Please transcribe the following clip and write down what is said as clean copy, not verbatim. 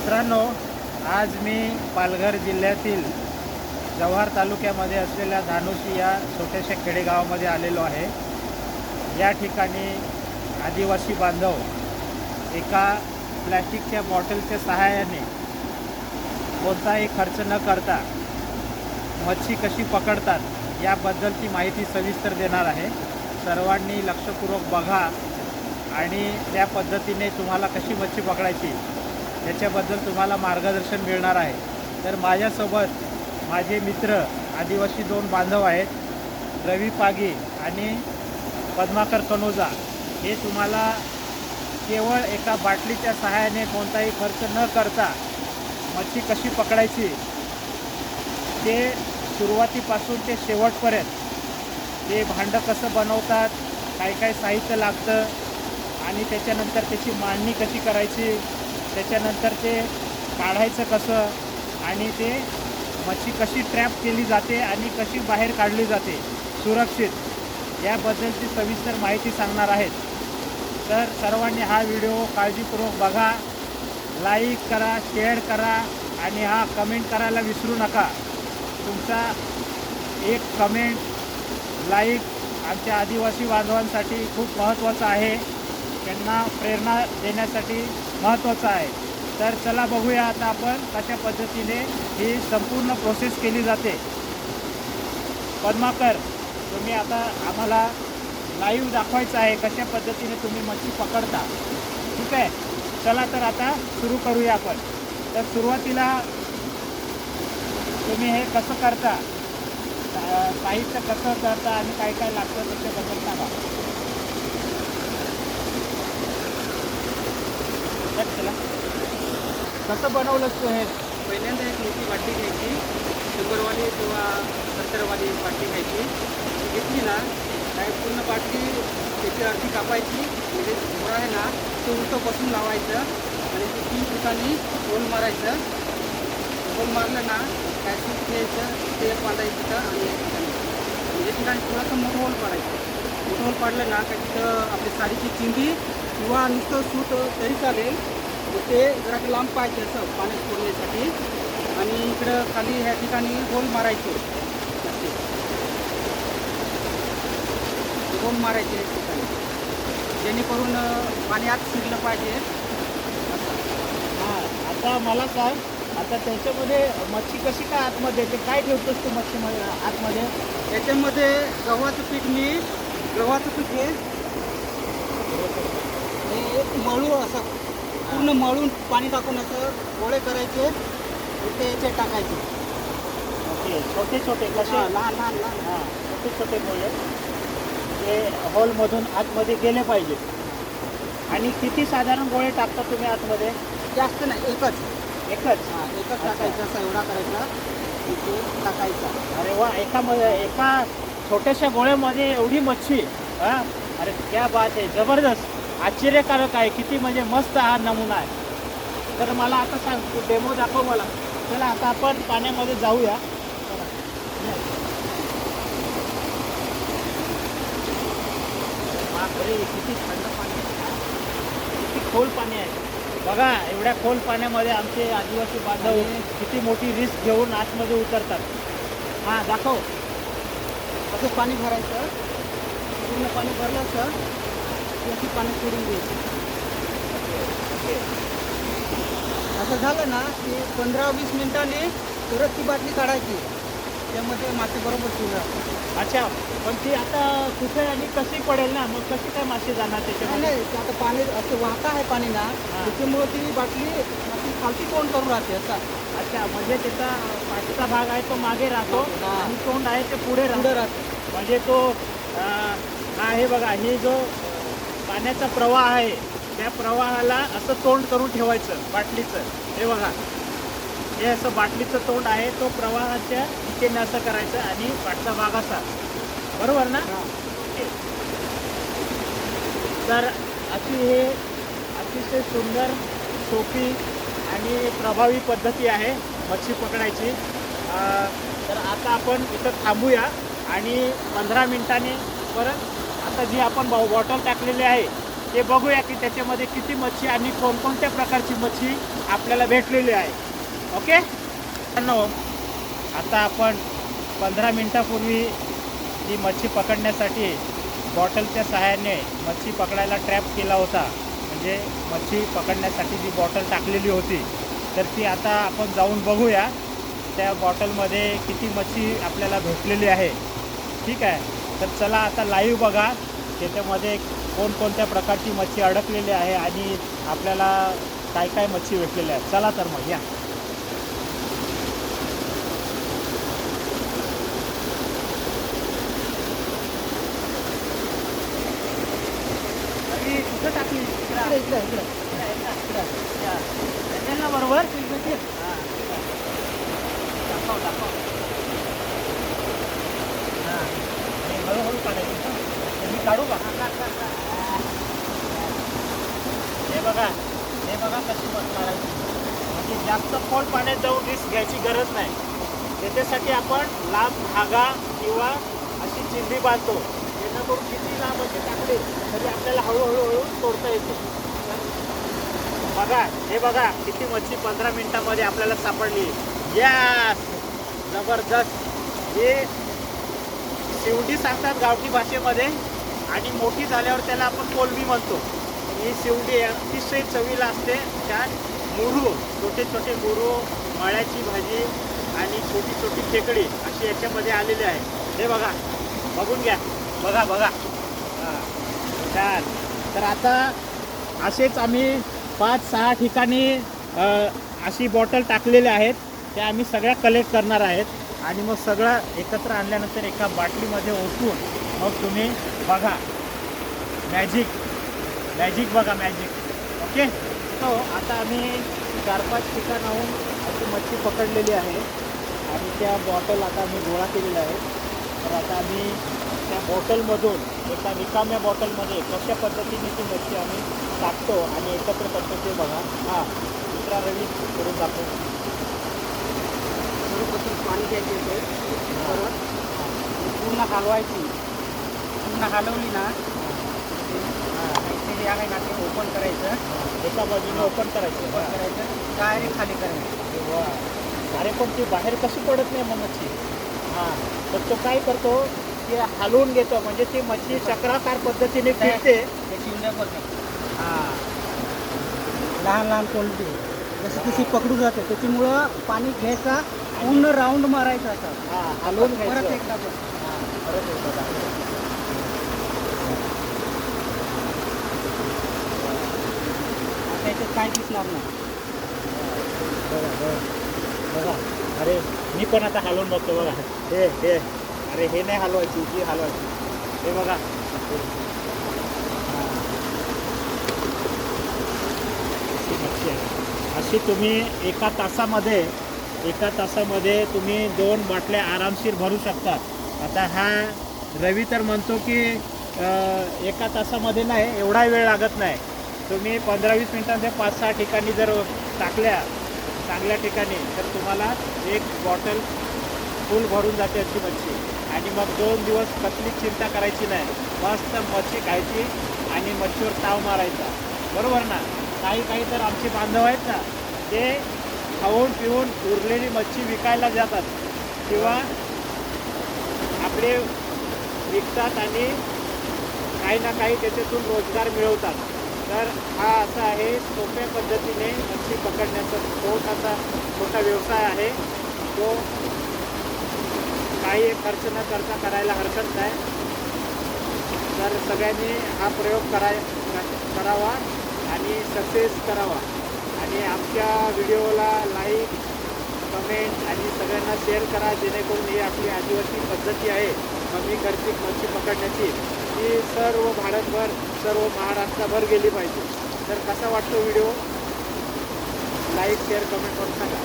मित्रांनो, आज मी पालघर जिल्ह्यातील जव्हार तालुक्यामध्ये असलेल्या धानोशी या छोट्याशा खेडेगावामध्ये आलेलो आहे। या ठिकाणी आदिवासी बांधव एका प्लॅस्टिकच्या बॉटलच्या सहाय्याने कोणताही खर्च न करता मच्छी कशी पकडतात याबद्दलची माहिती सविस्तर देणार आहे। सर्वांनी लक्षपूर्वक बघा आणि त्या पद्धतीने तुम्हाला कशी मच्छी पकडायची याच्याबद्दल तुम्हाला मार्गदर्शन मिळणार आहे। तर माझ्यासोबत माझे मित्र आदिवासी दोन बांधव आहेत, रवी पागी आणि पद्माकर कनोजा। हे तुम्हाला केवळ एका बाटलीच्या सहाय्याने कोणताही खर्च न करता मच्छी कशी पकडायची ते सुरुवातीपासून ते शेवटपर्यंत, ते भांडं कसं बनवतात, काय काय साहित्य लागतं आणि त्याच्यानंतर त्याची मांडणी कशी करायची, त्याच्यानंतर ते काढायचं कसं आणि ते मच्छी कशी ट्रॅप केली जाते आणि कशी बाहेर काढली जाते सुरक्षित, याबद्दलची सविस्तर माहिती सांगणार आहेत। तर सर्वांनी हा व्हिडिओ काळजीपूर्वक बघा, लाईक करा, शेअर करा आणि हा कमेंट करायला विसरू नका। तुमचा एक कमेंट, लाईक आमच्या आदिवासी बांधवांसाठी खूप महत्त्वाचं आहे, त्यांना प्रेरणा देण्यासाठी महत्त्वाचं आहे। तर चला बघूया आता आपण कशा पद्धतीने ही संपूर्ण प्रोसेस केली जाते। पद्माकर, तुम्ही आता आम्हाला लाईव्ह दाखवायचं आहे कशा पद्धतीने तुम्ही मच्छी पकडता, ठीक आहे? चला तर आता सुरू करूया आपण। तर सुरुवातीला तुम्ही हे कसं करता, साहित्य कसं करता आणि काय काय लागतं त्याच्याबद्दल सांगा। चला, कसं बनवलंस तू हे? पहिल्यांदा एक मोठी बाटली घ्यायची, 100वाली किंवा 70वाली बाटली घ्यायची। ती घेतली ना, काय पूर्ण बाटली त्याची अर्धी कापायची, म्हणजे थोडा आहे ना तो उलटं बसून लावायचं आणि ते 3 ठिकाणी होल मारायचं। होल मारलं ना काय सूट घ्यायचं, ते बांधायचं तिथं आणि एक ठिकाणी थोडंसं मोठं होल पाडायचं। मोठं होल पाडलं ना का तिथं आपली साडीची चिंदी किंवा नुसतं सूट तरी चालेल, ते जरा लांब पाहिजे असं पाण्यात सोडण्यासाठी। आणि इकडं खाली ह्या ठिकाणी होल मारायचे, होल मारायचे ह्या ठिकाणी, जेणेकरून पाणी आत शिरलं पाहिजे असं। हां, आता मला सांग, आता त्याच्यामध्ये मच्छी कशी काय आतमध्ये येते? काय ठेवतोस तू मच्छीमध्ये आतमध्ये? याच्यामध्ये गव्हाचं पीठ, गव्हाचं पीठ हे मळू असं पूर्ण मळून पाणी टाकून असं गोळे करायचे, ते याच्यात टाकायचे। ओके, छोटे छोटे कसे? लहान लहान लहान हां, छोटे छोटे गोळे ते हॉलमधून आतमध्ये गेले पाहिजे। आणि किती साधारण गोळे टाकता तुम्ही आतमध्ये? जास्त नाही, एकच एकच? एकच टाकायचं, असं एवढा करायचा, इथे टाकायचा। अरे वा, एका छोट्याशा गोळ्यामध्ये एवढी मच्छी! हां, अरे क्या बात आहे, जबरदस्त, आश्चर्यकारक आहे, किती म्हणजे मस्त हा नमुना आहे। तर मला आता सांग, तू डेमो दाखव मला। चला आता आपण पाण्यामध्ये जाऊया। बापरे, किती थंड पाणी आहे, किती खोल पाणी आहे बघा। एवढ्या खोल पाण्यामध्ये आमचे आदिवासी बांधव किती मोठी रिस्क घेऊन आतमध्ये उतरतात। हां, दाखव। असं पाणी भरायचं, पूर्ण पाणी भरलं असं याची पाणी सोडून द्यायचं। असं झालं ना की 15-20 मिनिटांनी परत ती बाटली काढायची, त्यामध्ये मासे बरोबर शिरतात। अच्छा, पण ती आता कुठे आणि कशी पडेल ना, मग कशी काय मासे जाणार त्याच्यामध्ये? नाही, ते आता पाणी असं वाहता आहे पाणी ना, त्याच्यामुळे ती बाटली अशी खालती तोंड करून राहते असं। अच्छा, म्हणजे त्याचा पाठचा भाग आहे तो मागे राहतो आणि तोंड आहे ते पुढे पुढे राहतो। राहते। म्हणजे तो हा, हे बघा, हे जो पाण्याचा प्रवाह आहे त्या प्रवाहाला असं तोंड करून ठेवायचं बाटलीचं। हे बघा, हे असं बाटलीचं तोंड आहे, तो प्रवाहाच्या दिशेने असं करायचं आणि पाठचा भाग असा, बरोबर ना? तर अशी हे अतिशय सुंदर, सोपी आणि प्रभावी पद्धती आहे मच्छी पकडायची। तर आता आपण इथं थांबूया आणि 15 मिनिटांनी परत आता जी आपण बॉटल टाकलेली आहे ते बघूया की त्याच्यामध्ये किती मच्छी आणि कोणकोणत्या प्रकारची मच्छी आपल्याला भेटलेली आहे. ओके मित्रांनो, आता आपण 15 मिनटापूर्वी ही मच्छी पकडण्यासाठी बॉटलच्या सहाय्याने मच्छी पकडायला ट्रॅप केला होता, म्हणजे मच्छी पकडण्यासाठी जी बॉटल टाकलेली होती, तर ती आता आपण जाऊन बघूया त्या बॉटलमध्ये किती मच्छी आपल्याला भेटलेली आहे. ठीक आहे, तर चला आता लाईव्ह बघा त्याच्यामध्ये कोणकोणत्या प्रकारची मच्छी अडकलेली आहे आणि आपल्याला काय काय मच्छी भेटलेली आहे. चला तर मग या. कुठं टाकली? बरोबर दाखव. हां, हळूहळू काढायचं. मी काढू का? हे बघा कशी मारायची. म्हणजे जास्त खोल पाण्यात जाऊन रिस्क घ्यायची गरज नाही. त्याच्यासाठी आपण लांब धागा किंवा अशी चिंदी बांधतो, जेणेकरून किती लांब अशी टाकली तरी आपल्याला हळूहळू तोडता येते. हे बघा किती मच्छी 15 मिनिटामध्ये आपल्याला सापडली. यस, जबरदस्त. हे शिवडी सांगतात गावठी भाषेमध्ये, आणि मोठी झाल्यावर त्याला आपण कोलंबी म्हणतो. ही शिवडी अतिशय चवीला असते. छान मुरू, छोटे छोटे मुरू, मळ्याची भाजी आणि छोटी छोटी खेकडी अशी याच्यामध्ये आलेली आहे. हे बघा, बघून घ्या. बघा हां, छान. तर आता असेच आम्ही 5-6 ठिकाणी अशी बॉटल टाकलेले आहेत. त्या आम्ही सगळ्या कलेक्ट करणार आहेत आणि मग सगळं एकत्र आणल्यानंतर एका बाटलीमध्ये ओतून मग तुम्ही बघा मॅजिक बघा. ओके, तो आता आम्ही 4-5 ठिकाणाहून अशी मच्छी पकडलेली आहे आणि त्या बॉटल आता आम्ही गोळा केलेल्या आहेत. तर आता आम्ही त्या बॉटलमधून एका रिकाम्या बॉटलमध्ये कशा पद्धतीने ती मच्छी आम्ही टाकतो आणि एकत्र करतो ते बघा. हां, दुसरा रवी करून टाकतो. पाणी घ्यायचे होते, बरोबर. पूर्ण हलवायची. पूर्ण हलवली ना, ते आहे ना ते ओपन करायचं. एका बाजूने ओपन करायचं, डायरेक्ट खाली करायचं. अरे पण ती बाहेर कशी पडत नाही मग मच्छी. हां, तर तो काय करतो की हलवून घेतो, म्हणजे ती मच्छी चक्राकार पद्धतीने फिरते. त्याची उद्यापासून हां, लहान कोलंबी जशी तशी पकडू जाते. त्याच्यामुळं पाणी घ्यायचा, पूर्ण राऊंड मारायचा असं. हां, हलवून परत घ्यायचं. एकदा पण. हां, परत एकदा. त्याच्यात काय दिसणार नाही. बघा. अरे मी पण आता हलवून बघतो. बघा हे अरे हे नाही हलवायची, ही हलवायची. हे बघा. अशी तुम्ही एका तासामध्ये तुम्ही 2 बाटल्या आरामशीर भरू शकता. आता हा रवी तर म्हणतो की एका तासामध्ये नाही, एवढा वेळ लागत नाही. तुम्ही 15-20 मिनिटांमध्ये 5-6 ठिकाणी जर टाकल्या चांगल्या ठिकाणी, तर तुम्हाला एक बॉटल फुल भरून जाते अशी मच्छी. आणि मग 2 दिवस कसलीच चिंता करायची नाही. मस्त मच्छी खायची आणि मच्छीवर ताव मारायचा. बरोबर ना. काही तर आमचे बांधव आहेत ना, ते खाऊन पिऊन उरलेली मच्छी विकायला जातात किंवा आपले विकतात आणि काही ना काही त्याच्यातून रोजगार मिळवतात. तर हा असा आहे सोप्या पद्धतीने मच्छी पकडण्याचा छोटा व्यवसाय आहे. तो काही खर्च न करता करायला हरकत नाही. तर सगळ्यांनी हा प्रयोग करावा आणि सक्सेस करावा. आणि आमच्या व्हिडिओला लाईक, कमेंट आणि सगळ्यांना शेअर करा, जेणेकरून ही आपली आदिवासी पद्धती आहे कमी खर्चिक मच्छी पकडण्याची, ही सर्व भारतभर, सर्व महाराष्ट्राभर गेली पाहिजे. तर कसा वाटतो व्हिडिओ? लाईक, शेअर, कमेंट करून सांगा.